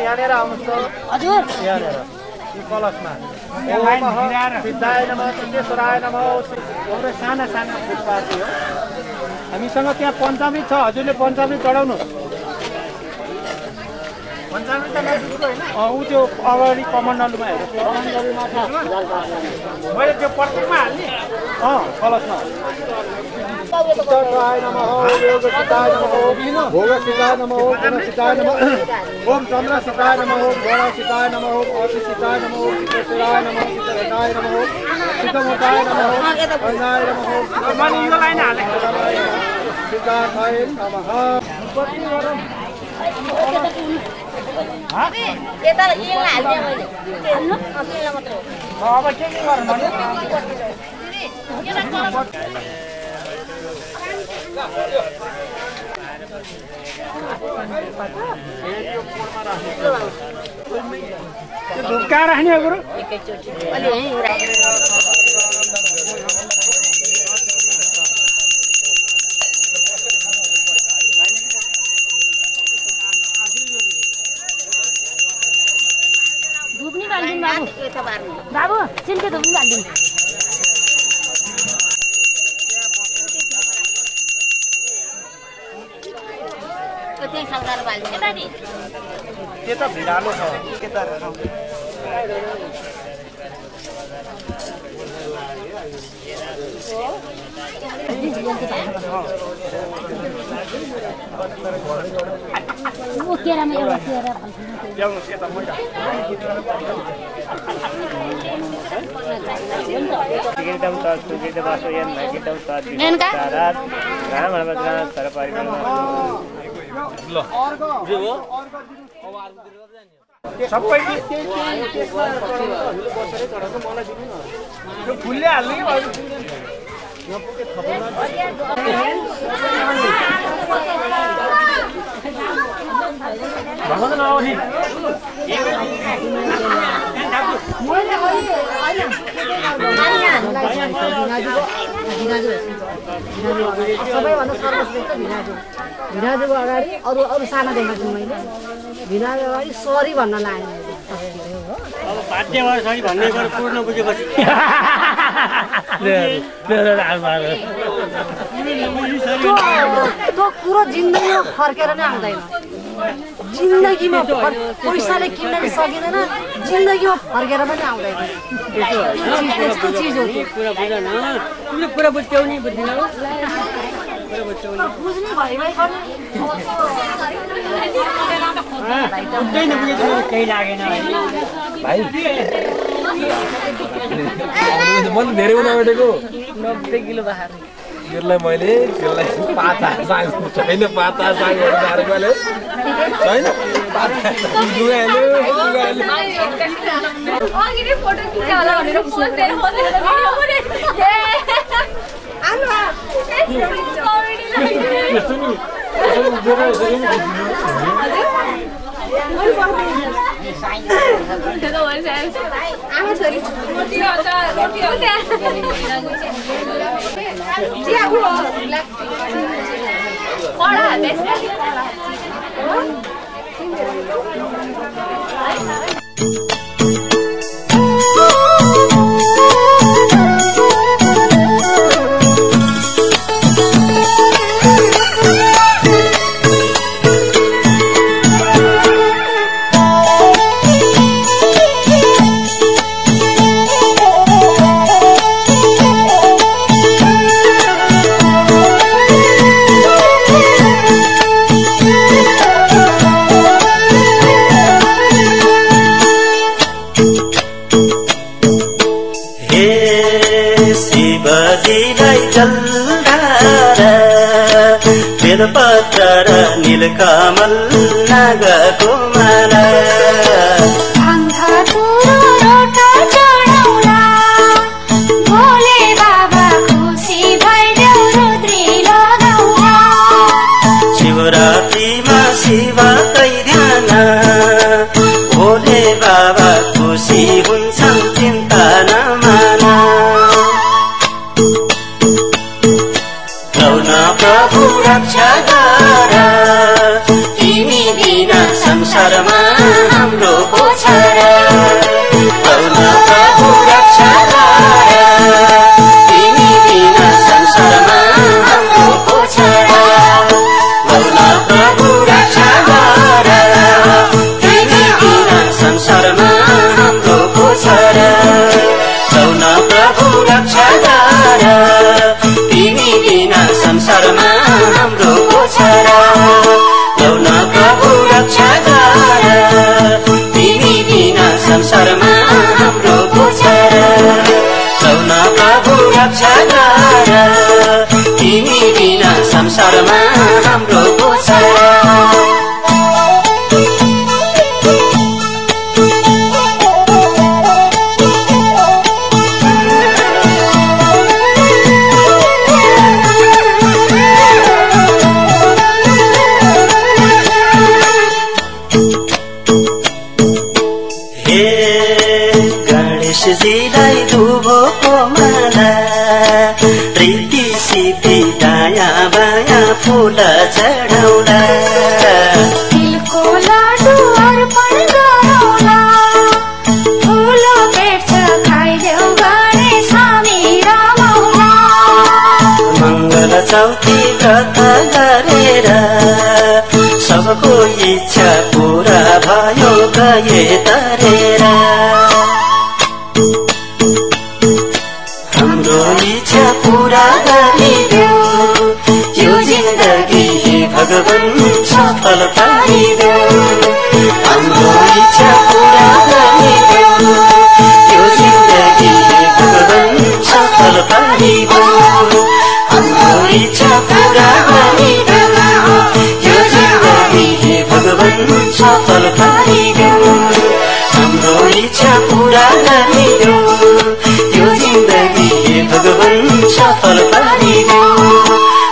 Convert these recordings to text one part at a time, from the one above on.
यहाँनिर आउनुहोस् हजुर यहाँनिर कलशमा सिद्धाय नमः सिद्धेश्वराय नमः हाम्रो साना साना पुष्पार्थी हो हामीसँग त्यहाँ पञ्चामृत छ हजुरले पञ्चामृत चढाउनु पञ्चामृत त नजिकको होइन ऊ त्यो अगाडि कमण्डलुमा मैले त्यो प्रत्येकमा हाल्ने कलशमा सिद्धाय नमः योग सिद्धाय नमः भोग सिद्धाय नमः गुण सिद्धाय नमः ओम चन्द्र सिद्धाय नमः गण सिद्धाय नमः अति सिद्धाय नमः सिद्धेश्वराय नमः सिद्धनाय नमः सिद्धमुखाय नमः अनाय नमः माने यो लाइन हाले सिद्धाय नमः यता यिन हाल्दिए मैले हाल्नु अपिलमा मात्र हो अब के गर्नु भने धुपका राख्ने गुरु एकैचोटी अलि यही धुप्नी बाल्दिन बाबु सिन्के धुप्नी बाल्दिन त्यो त भिडालो छ के त केरामा एउटा केरा ल्याउनुस् यता मैदा गिर्दम त सुगिर्दम आसोयन गिर्दम त दिसारात रामहरबजना सरपारिमा ल जे हो सबै त्यसमा हजुरले बसेरै चढाउनु मलाई दिनु न यो फुलले हाल्नु कि भाइ नपुगे थप्नु भगवान नआउने सबैभन्दा सर्वश्रेष्ठ भिनाजुको अगाडि अरू अरू साना देखाएको छु मैले भिनाजु अगाडि सरी भन्न लागेन अब बाध्य भएर सरी भन्ने कुरा पूर्ण बुझेपछि त्यो कुरो जिन्दगीमा फर्केर नै आउँदैन जिन्दगीमा पैसाले किन्न सकिँदैन जिन्दगीमा फर्केर पनि आउँदैन त्यस्तो चिज हो कुरा बुझ न तिमीले कुरा बुझ्यौ नि बुझ्दिन बुझ्ने भइमै पनि बुझ्दैन बुझेको केही लागेन भाइ मन धेरै नभेटेको 90 किलो बाहिर यसलाई मैले त्यसलाई पाता साग छैन पाता सागहरू बारेको मैले छैन पाता दुगाइले अघि फोटो खिच्छ होला भनेर पोस्ट दिएर आमा छोरी रोटी बेलपत्र र नीलकमल नागको माला शिवरात्रिमा शिवकै ध्यान भोले बाबा खुसी हुन्छन् चिन्ता नमाना लौना प्रभु रक्षा गर तिमी बिना संसारमा हाम्रो को छ र लौना प्रभु रक्षा गर तिमी बिना संसारमा हाम्रो को छ र लौना प्रभु रक्षा गर तिमी बिना संसारमा हाम्रो को छ र लौना प्रभु रक्षा गर तिमी बिना संसारमा हाम्रो को छ र लौना प्रभु रक्षा गर तिमी बिना संसारमा हाम्रो को छ र लौना प्रभु रक्षा गर तिमी बिना संसारमा हाम्रो को छ र गणेशजीलाई दुबोको माला प्रीति सिद्धि दाया बाया फूल चढाउला तिलको लाडु अर्पण गरौला ठुलो पेट खाइदेऊ गणेश हामी रमाउला मङ्गल चौथी व्रत गरेर सबको इच्छा पूरा भयो गए तरेर हाम्रो इच्छा पूरा गरिदेऊ यो जिन्दगी भगवान सफल पारिदेऊ हाम्रो इच्छा पूरा गरिदेऊ यो जिन्दगी भगवान सफल पारिदेऊ हाम्रो इच्छा पूरा गरिदेऊ यो जिन्दगी भगवान सफल पारिदेऊ हाम्रो इच्छा पूरा गरिदेऊ यो जिन्दगी भगवान सफल पारिदेऊ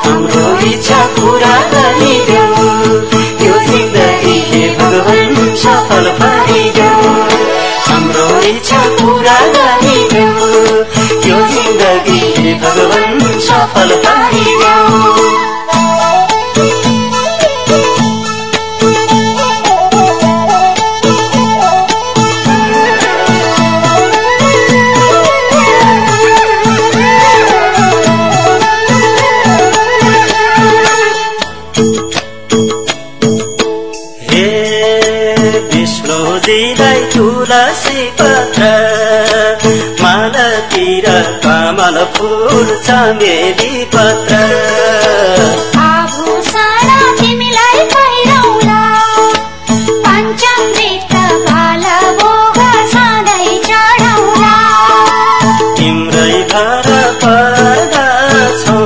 हाम्रो इच्छा पूरा गरिदेऊ यो जिन्दगी भगवान सफल पारिदेऊ हाम्रो इच्छा पूरा गरिदेऊ यो जिन्दगी भगवान सफल पारिदेऊ विष्णुजीलाई तुलसी पत्र मालतिर कमल फूल चमेली पत्र आभूषण तिमीलाई पहिरौला पञ्चामृत भाल भोग सधैँ चढौला तिम्रै घर पर्दछौ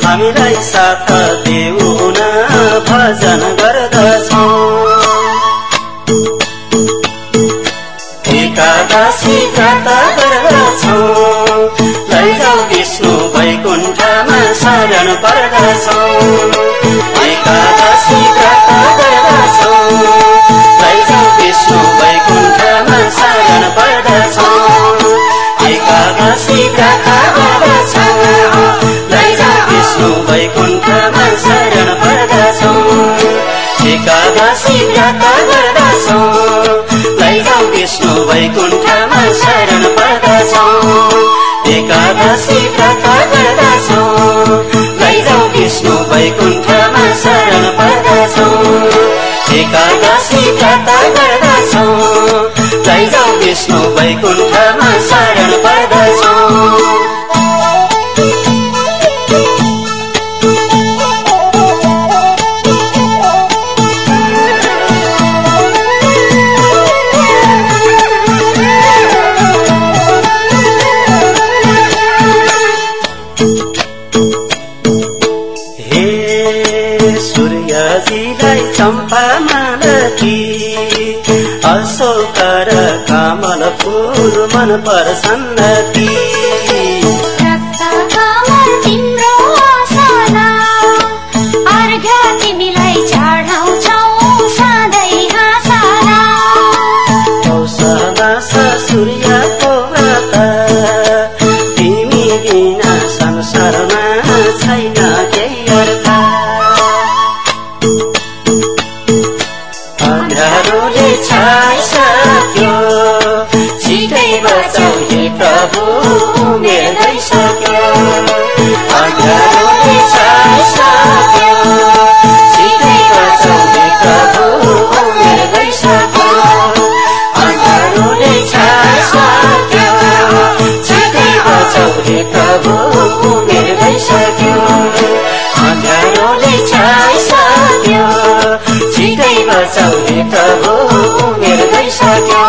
हामीलाई साथ देऊ न भजन गर्दछौ एकादशी व्रत गर्दछौ लैजाऊ विष्णु वैकुण्ठमा शरण पर्दछौ एकादशी व्रत गर्दछौ लैजाऊ विष्णु वैकुण्ठमा शरण पर्दछौ एकादशी व्रत गर्दछौ लैजाऊ विष्णु वैकुण्ठमा शरण पर्दछौ एकादशी व्रत गर्दछौ लैजाऊ विष्णु वैकुण्ठमा शरण पर्दछौ एकादशी व्रत गर्दछौ लैजाऊ विष्णु वैकुण्ठमा शरण पर्दछौ एकादशी व्रत गर्दछौ लैजाऊ विष्णु वैकुण्ठमा शरण पर्दछौ फुल मन प्रसन्नती रक्त कमल तिम्रो आसना अर्घ तिमीलाई चढाउँछौ सधैँ हाँसना औषधास सूर्यको व्रत तिमी बिना संसारमा छैन केही अर्थ अँध्यारोले छाइसक्यो छिटै बचाउ हे प्रभु उमेर गइसक्यो अँध्यारोले छाइसक्यो छिटै बचाउ हे प्रभु उमेर गइसक्यो अँध्यारोले छाइसक्यो छिटै बचाउ हे प्रभु उमेर गइसक्यो अँध्यारोले छाइसक्यो छिटै बचाउ हे प्रभु उमेर गइसक्यो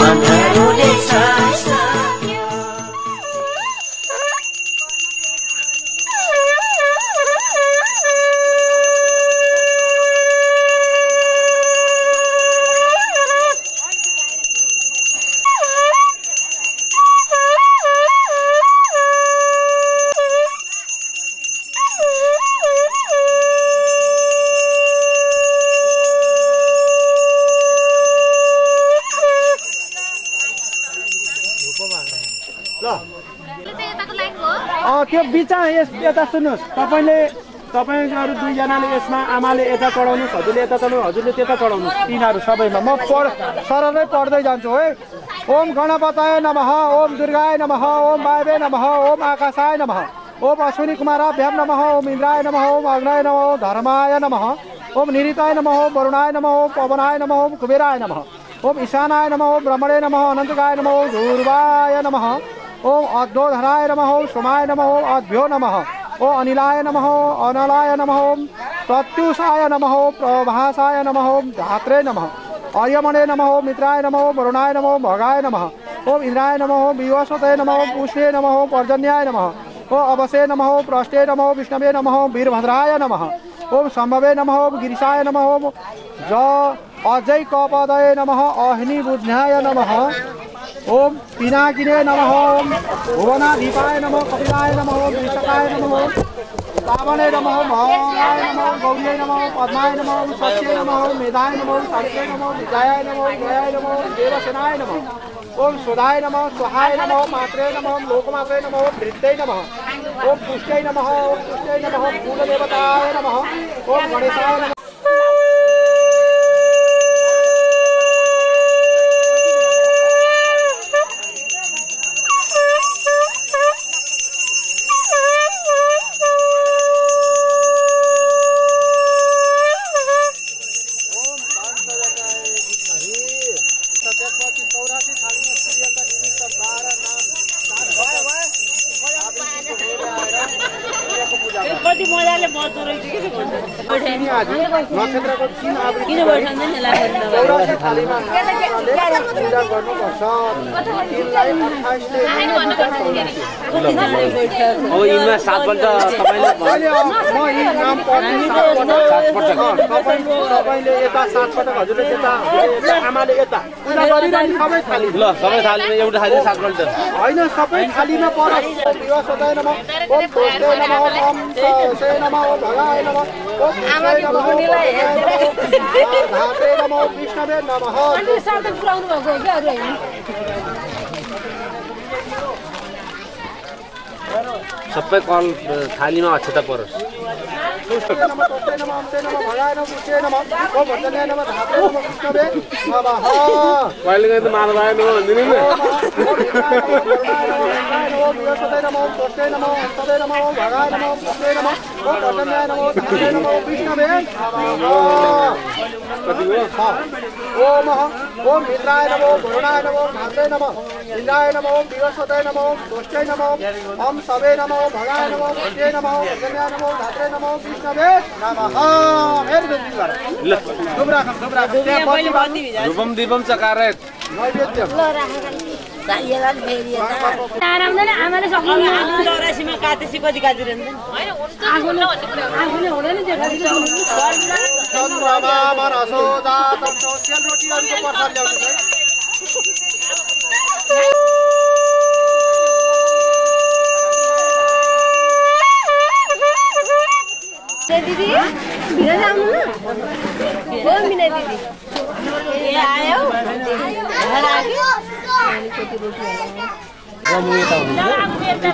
अँध्यारोले छाइसक्यो त्यो बिचा यता सुन्नुहोस् तपाईँहरू दुईजनाले यसमा आमाले यता चढाउनुहोस् हजुरले यता चढाउनु हजुरले त्यता चढाउनुहोस् तिनीहरू सबैमा म सरलै पढ्दै जान्छु है ओम गणपतये नमः ओम दुर्गाय नमः ओम वायवे नमः ओम आकाशाय नमः ओम अश्विनी कुमाराभ्याम नमः ओम इन्द्राय नमः ओम अग्नये नमः ओम धर्माय नमः ओम निरिताय नमः ओम वरुणाय नमः ओम पवनाय नमः ओम कुबेराय नमः ओम ईशानाय नमः ओम ब्रह्मणे नमः अनन्तकाय नमः ओम ध्रुवाय नमः ओम अद्योधराय नमः ओम सोमाय नमः ओम अद्भ्यो नमः ओम अनिलाय नमः ओम अनलाय नमः ओम प्रत्युषाय नमः ओम प्रभासाय नमः ओम धात्रे नमः आर्यमणे नमः ओम मित्राय नमः ओम वरुणाय नमः ओम भगाय नमः ओम इंद्राय नमः ओम विवस्वते नमः ओम पुष्ये नमः ओम पर्जन्याय नमः ओम अवसे नमः ओम प्रष्टे नमः ओम विष्णवे नमः ओम वीरभद्राय नमः ओम संभवे नमः ओम गिरिशाय नमः ओम अजय कपदये नमः अहिनी बुद्ध्याय नमः ओम पिनाकिने नमः ओम भुवनाधिपाय नमः कपिलाय नमः ओम विशकाय नमः ओम पावने नमः ओम भवाय नमः ओम गौर्ये नमः ओम पद्माय नमः ओम सत्ये नमः ओम मेधाय नमः ओम सावित्रे नमः ओम विजयाय नमः ओम गयाय नमः ओम देवसेनाय नमः ओम सुधाय नमः स्वाहाय नमः ओम मात्रे नमः ओम लोकमात्रे नमः ओम धृत्यै नमः ओम पुष्ट्यै नमः ओम पुष्ट्यै नमः ओम कुलदेवताय नमः ओम गणेशाय नमः नक्षत्रको 3 आवृत्ति थालीमा पूजा गर्नुपर्छ तिनलाई 28 अब यिनमा 7 पल्ट तपाईले म यी नाम पढ्ने 7 पटक तपाईले यता 7 पटक हजुरले त्यता आमाले यता पूजा गरिरहनु सबै थाली ल सबै थालीमा एउटा थाली 7 पल्ट हैन सबै थालीमा परस दिवसदै नमः ओम पुष्टे नमः ओम से नमः ओम भगाय नमः ओम आमाले भगुनीलाई धात्रे नमः ओम विष्णवे नमः अनि साथै पुराउनु भएको हो के अरु हैन सबै कल थालीमा अक्षता परोस् कहिले त मार भएन भन्दिनु नि ओम मित्राय नमो वरुणाय नमो धात्रे नमो इंद्राय नमो विवस्वते नमो दोष्टै नमो ओम सवे नमो भगाय नमो पुष्टे नमो पर्जन्याय नमो धात्रे नमो विष्णवे नमः फेरि बेन्ती गर ल दुब्रा रूपम दीपम चकारे नैवेद्य ल चाहिएला फेरि आरामले आमाले सक्नु 84 मा काटेसी कति काटिरहन्छ आगोले हुँदैन नि चन्द्रमा मनसो जातम सोसियल रोटीहरुको प्रसाद ल्याउँछु है दिदी भिना आउनु न हो मिना दिदी ए आयो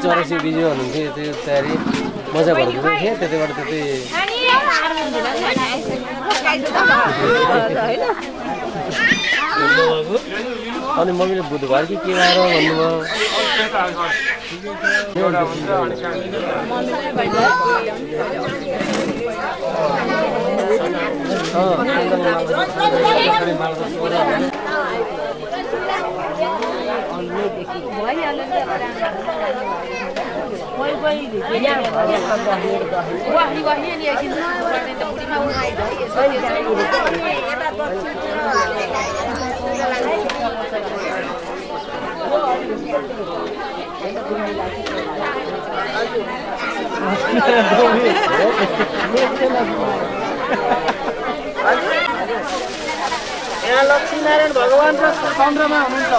चौरासी बिजी हुनुहुन्थ्यो त्यो तयारी मजा भएको थिएँ त्यतिबाट त्यति अनि मम्मीले बुधबार कि के आएर भन्नुभयो यहाँ लक्ष्मीनारायण भगवान र चन्द्रमा हुनुहुन्छ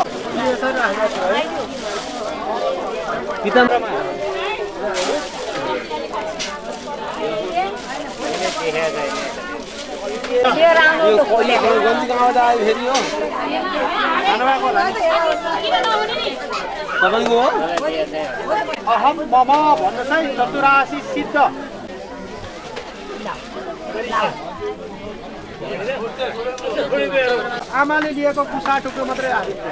अहम मम भन्नुहोस् है चतुरासी सिद्ध आमाले लिएको कुसा टुक्रो मात्रै हालिदिनु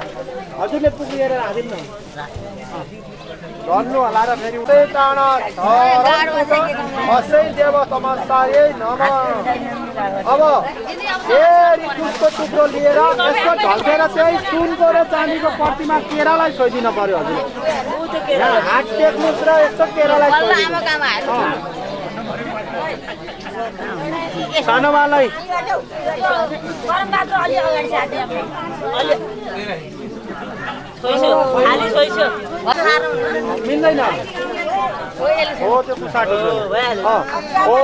हजुरले पुगेर हालिदिनु भन्नु होला र फेरि उतै टाढा असै देव तमस्तायै नम अब फेरि कुसको टुक्रो लिएर यसको ढल्केर चाहिँ सुनको र चाँदीको प्रतिमा केरालाई छोइदिनु पर्यो हजुर हात टेक्नुहोस् र यस्तो केरालाई सानोवालाई मिल्दैन हो त्यो कुसाटो ओ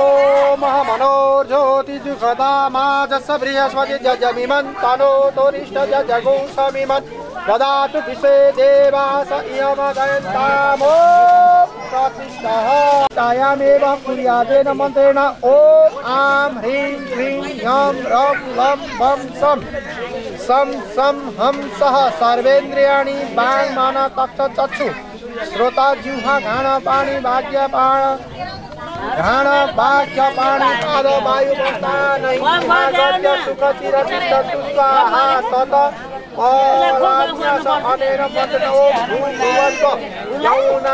महामनोर ज्योति जुखदा मा जस बृहस्पति जजमिमन तनो तोरिष्ट जजगो समिमन ददातु विश्वे देवास इयमदयन्तामो प्रतिष्ठः तायामेव कुर्यादेन मन्त्रेण ओम आम ह्रीं क्लीं ह्यं रं लं वं सं सं सं हं सः सर्वेन्द्रियाणि बाण मन तक्ष चक्षु श्रोता जिह्वा घाण पाणी भाग्य पाण घाण भाग्य पाणी पाद वायु वस्तानै महागत्य सुख चिर चित्त स्वाहा तत अराज्ञस अनेन मन्त्रेण ओम भूर्भुवस्व यमुना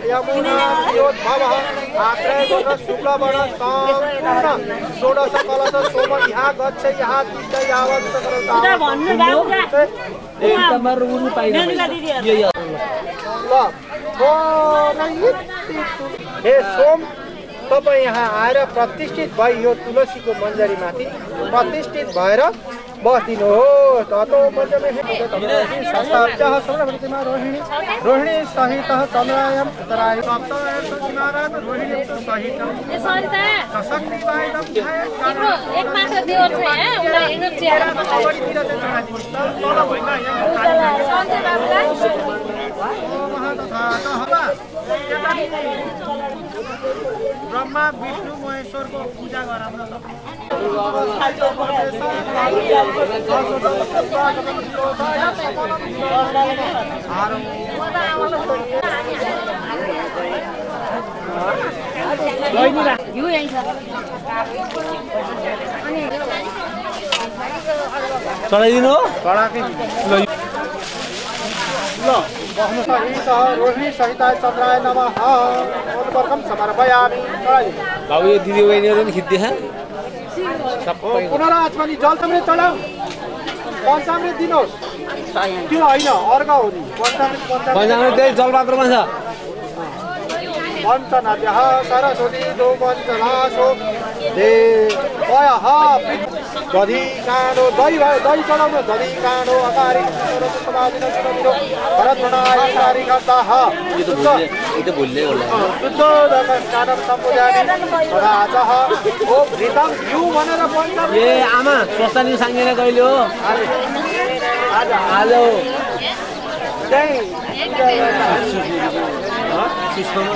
यमुना योद्भवः आग्रह शुक्लवर्ण सम्पूर्ण षोडश कलश सोम यहाँ गच्छ यहाँ तिष्ठ यावत् हे सोम तपाईँ यहाँ आएर प्रतिष्ठित भई यो तुलसीको मन्जरीमाथि प्रतिष्ठित भएर बस्दिनुहोस् ततो मध्यमे रोहिणी रोहिणी सहित चन्द्रायम उत्तराय रोहिणी सहित ब्रह्मा विष्णु महेश्वरको पूजा गराउन चढाइदिनु रोहिणी सहित चन्द्राय नमः समर्पयामि बाबु यो दिदी बहिनीहरू नि खिच्दै पुनराचमनी जलसम्म चढाऊ पञ्चामृत दिनुहोस् त्यो होइन अर्घ हो नि पञ्चामृत त्यही जलपात्रमा छ पञ्चनद्यः सरस्वती दो पञ्चनाशो देवयः दधि काँडो दही चढाउनु दधि काँडो अगाडि भरतनाय गर्दाः भनेर ए आमा प्रस्तानी साङ्गेर कहिले हो आज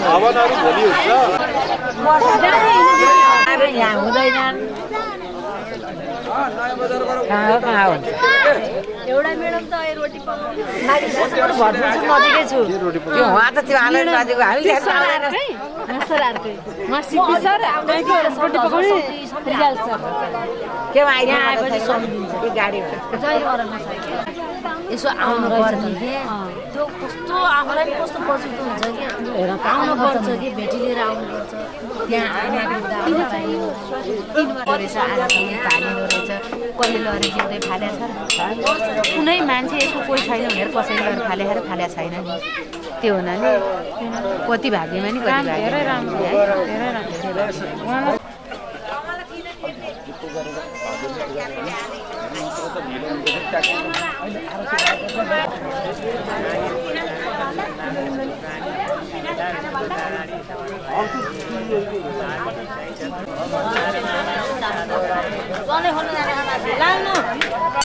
हवनहरू भोलि हुन्छ यहाँ हुँदैनन् कहाँ हुन्छ एउटा मेडम त रोटी पकाउनु नजिकै छु त्यो उहाँ त त्यो हालेर नजिकको हामीले सरकारकै म सिपी सर आउँदैको रोटी पकाउने रिजाल सर के आएपछि सम्झिन्छ गाडीमा यसो आउनु पर्ने के त्यो कस्तो आफूलाई पनि कस्तो पछुतो हुन्छ कि आउनु पर्छ कि भेटी लिएर आउनुपर्छ त्यहाँ रहेछ आजसम्म थालेको रहेछ कसले लरे जिउँदै फालेको छ कुनै मान्छे यसको कोही छैन भनेर कसैले लरे फालेको छैन नि त्यो हुनाले कति भाग्यमा नि कति भाग्य धेरै राम्रो लानु